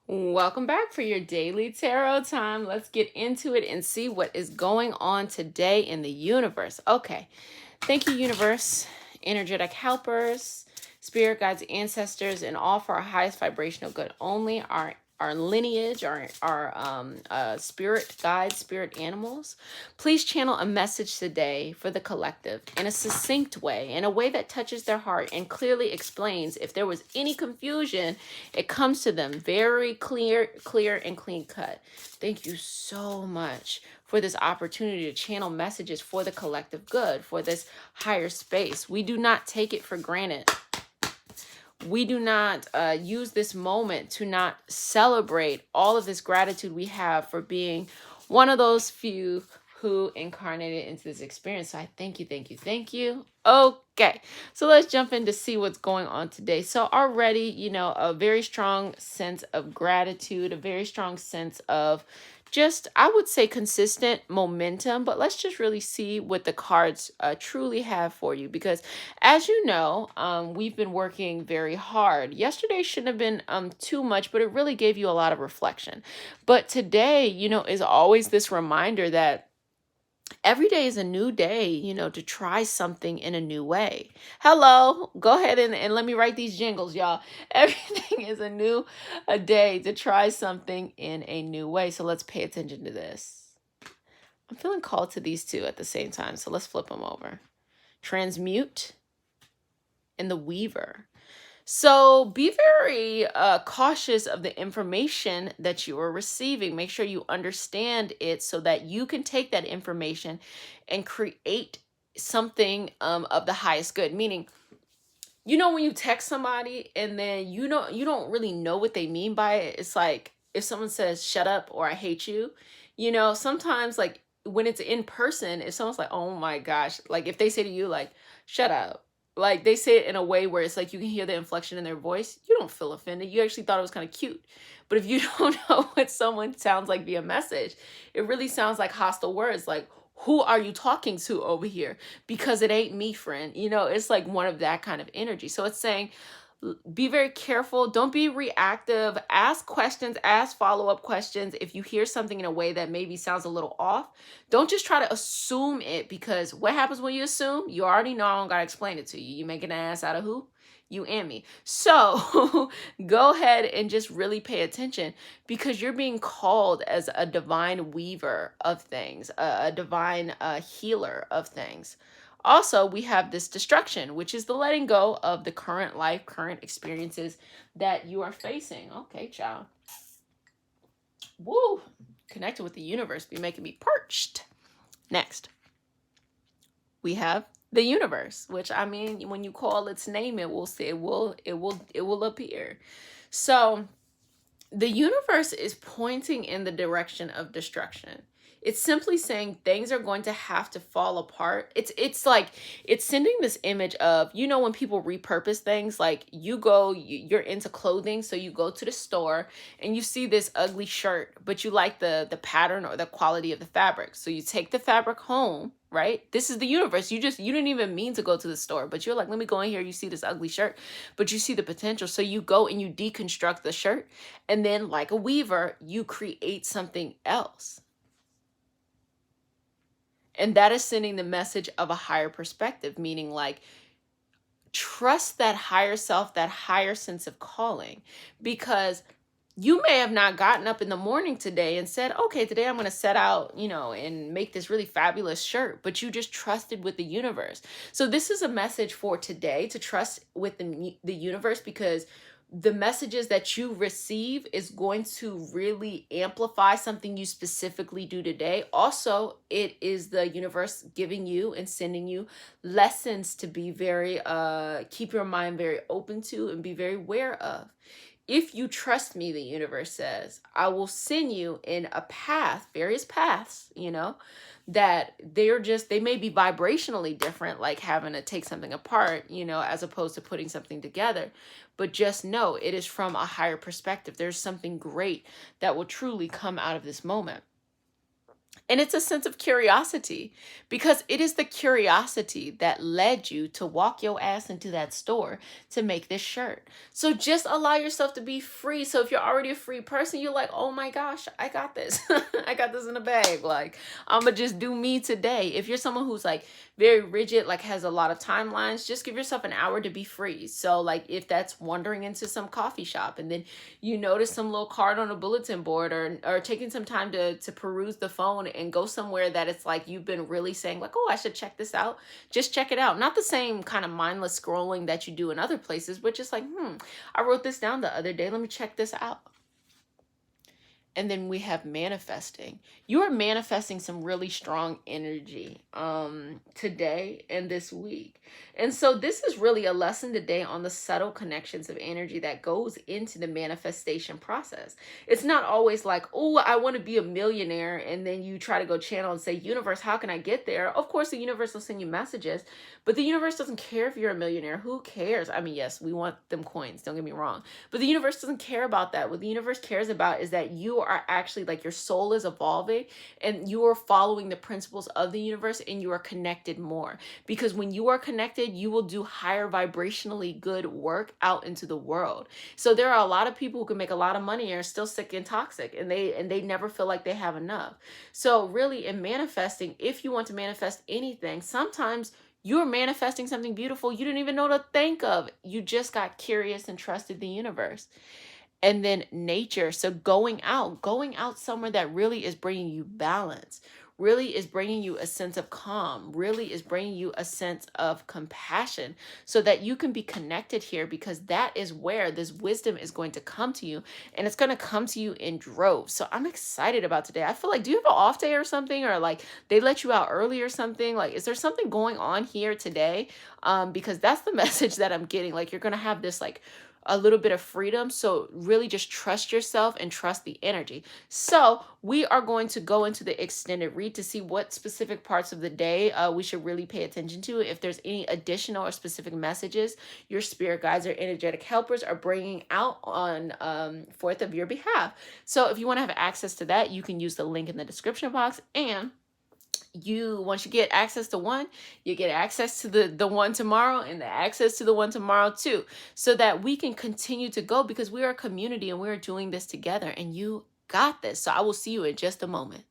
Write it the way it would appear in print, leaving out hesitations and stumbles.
Welcome back for your daily tarot time. Let's get into it and see what is going on today in the universe. Okay. Thank you, universe, energetic helpers, spirit guides, ancestors, and all for our highest vibrational good only. Our lineage, our spirit guides, spirit animals. Please channel a message today for the collective in a succinct way, in a way that touches their heart and clearly explains if there was any confusion, it comes to them very clear and clean cut. Thank you so much for this opportunity to channel messages for the collective good, for this higher space. We do not take it for granted. We do not use this moment to not celebrate all of this gratitude we have for being one of those few who incarnated into this experience. So I thank you, thank you, thank you. Okay, so let's jump in to see what's going on today. So already, a very strong sense of gratitude, a very strong sense of just, I would say, consistent momentum. But let's just really see what the cards truly have for you, because as you know, we've been working very hard. Yesterday shouldn't have been too much, but it really gave you a lot of reflection. But today, is always this reminder that every day is a new day, to try something in a new way. Hello, go ahead and let me write these jingles, y'all. Everything is a day to try something in a new way. So let's pay attention to this. I'm feeling called to these two at the same time. So let's flip them over. Transmute and the Weaver. So be very cautious of the information that you are receiving. Make sure you understand it so that you can take that information and create something of the highest good. Meaning, when you text somebody and then you don't really know what they mean by it. It's like if someone says "shut up" or "I hate you," sometimes, like, when it's in person, if someone's like, "Oh my gosh," like if they say to you like "shut up," like they say it in a way where it's like you can hear the inflection in their voice, you don't feel offended. You actually thought it was kind of cute. But if you don't know what someone sounds like via message, it really sounds like hostile words, like, who are you talking to over here? Because it ain't me, friend. It's like one of that kind of energy. So it's saying, be very careful. Don't be reactive. Ask questions, ask follow-up questions. If you hear something in a way that maybe sounds a little off, don't just try to assume it, because what happens when you assume? You already know. I don't got to explain it to you. You making an ass out of who? You and me. So go ahead and just really pay attention, because you're being called as a divine weaver of things, a divine healer of things. Also, we have this destruction, which is the letting go of the current life, current experiences that you are facing. Okay, child. Woo! Connected with the universe be making me perched. Next, we have the universe, which, I mean, when you call its name, it will say, it will appear. So the universe is pointing in the direction of destruction. It's simply saying things are going to have to fall apart. It's like it's sending this image of, when people repurpose things, like you're into clothing, so you go to the store and you see this ugly shirt, but you like the pattern or the quality of the fabric. So you take the fabric home, right? This is the universe. You didn't even mean to go to the store, but you're like, let me go in here. You see this ugly shirt, but you see the potential. So you go and you deconstruct the shirt, and then, like a weaver, you create something else. And that is sending the message of a higher perspective, meaning, like, trust that higher self, that higher sense of calling, because you may have not gotten up in the morning today and said, okay, today I'm going to set out, and make this really fabulous shirt, but you just trusted with the universe. So this is a message for today, to trust with the universe, because the messages that you receive is going to really amplify something you specifically do today. Also, it is the universe giving you and sending you lessons to be very, keep your mind very open to and be very aware of. If you trust me, the universe says, I will send you in a path, various paths, that they may be vibrationally different, like having to take something apart, as opposed to putting something together. But just know it is from a higher perspective. There's something great that will truly come out of this moment. And it's a sense of curiosity, because it is the curiosity that led you to walk your ass into that store to make this shirt. So just allow yourself to be free. So if you're already a free person, you're like, oh my gosh, I got this. I got this in the bag. Like, I'm going to just do me today. If you're someone who's like very rigid, like has a lot of timelines, just give yourself an hour to be free. So like if that's wandering into some coffee shop and then you notice some little card on a bulletin board, or taking some time to peruse the phone and go somewhere that it's like you've been really saying like, oh, I should check this out. Just check it out. Not the same kind of mindless scrolling that you do in other places, but just like, I wrote this down the other day. Let me check this out. And then we have manifesting. You are manifesting some really strong energy today and this week. And so this is really a lesson today on the subtle connections of energy that goes into the manifestation process. It's not always like, oh, I want to be a millionaire, and then you try to go channel and say, universe, how can I get there? Of course, the universe will send you messages, but the universe doesn't care if you're a millionaire. Who cares? I mean, yes, we want them coins, don't get me wrong, but the universe doesn't care about that. What the universe cares about is that you are actually, like, your soul is evolving and you are following the principles of the universe, and you are connected more, because when you are connected, you will do higher vibrationally good work out into the world. So there are a lot of people who can make a lot of money and are still sick and toxic, and they never feel like they have enough. So really, in manifesting, if you want to manifest anything, sometimes you're manifesting something beautiful you didn't even know to think of. You just got curious and trusted the universe. And then nature. So going out somewhere that really is bringing you balance, really is bringing you a sense of calm, really is bringing you a sense of compassion, so that you can be connected here, because that is where this wisdom is going to come to you, and it's going to come to you in droves. So I'm excited about today. I feel like, do you have an off day or something, or like they let you out early or something? Like, is there something going on here today? Because that's the message that I'm getting. Like, you're going to have this like a little bit of freedom. So really just trust yourself and trust the energy. So we are going to go into the extended read to see what specific parts of the day we should really pay attention to. If there's any additional or specific messages your spirit guides or energetic helpers are bringing out on forth of your behalf. So if you want to have access to that, you can use the link in the description box. And once you get access to one, you get access to the one tomorrow, and the access to the one tomorrow too, so that we can continue to go, because we are a community and we're doing this together, and you got this. So I will see you in just a moment.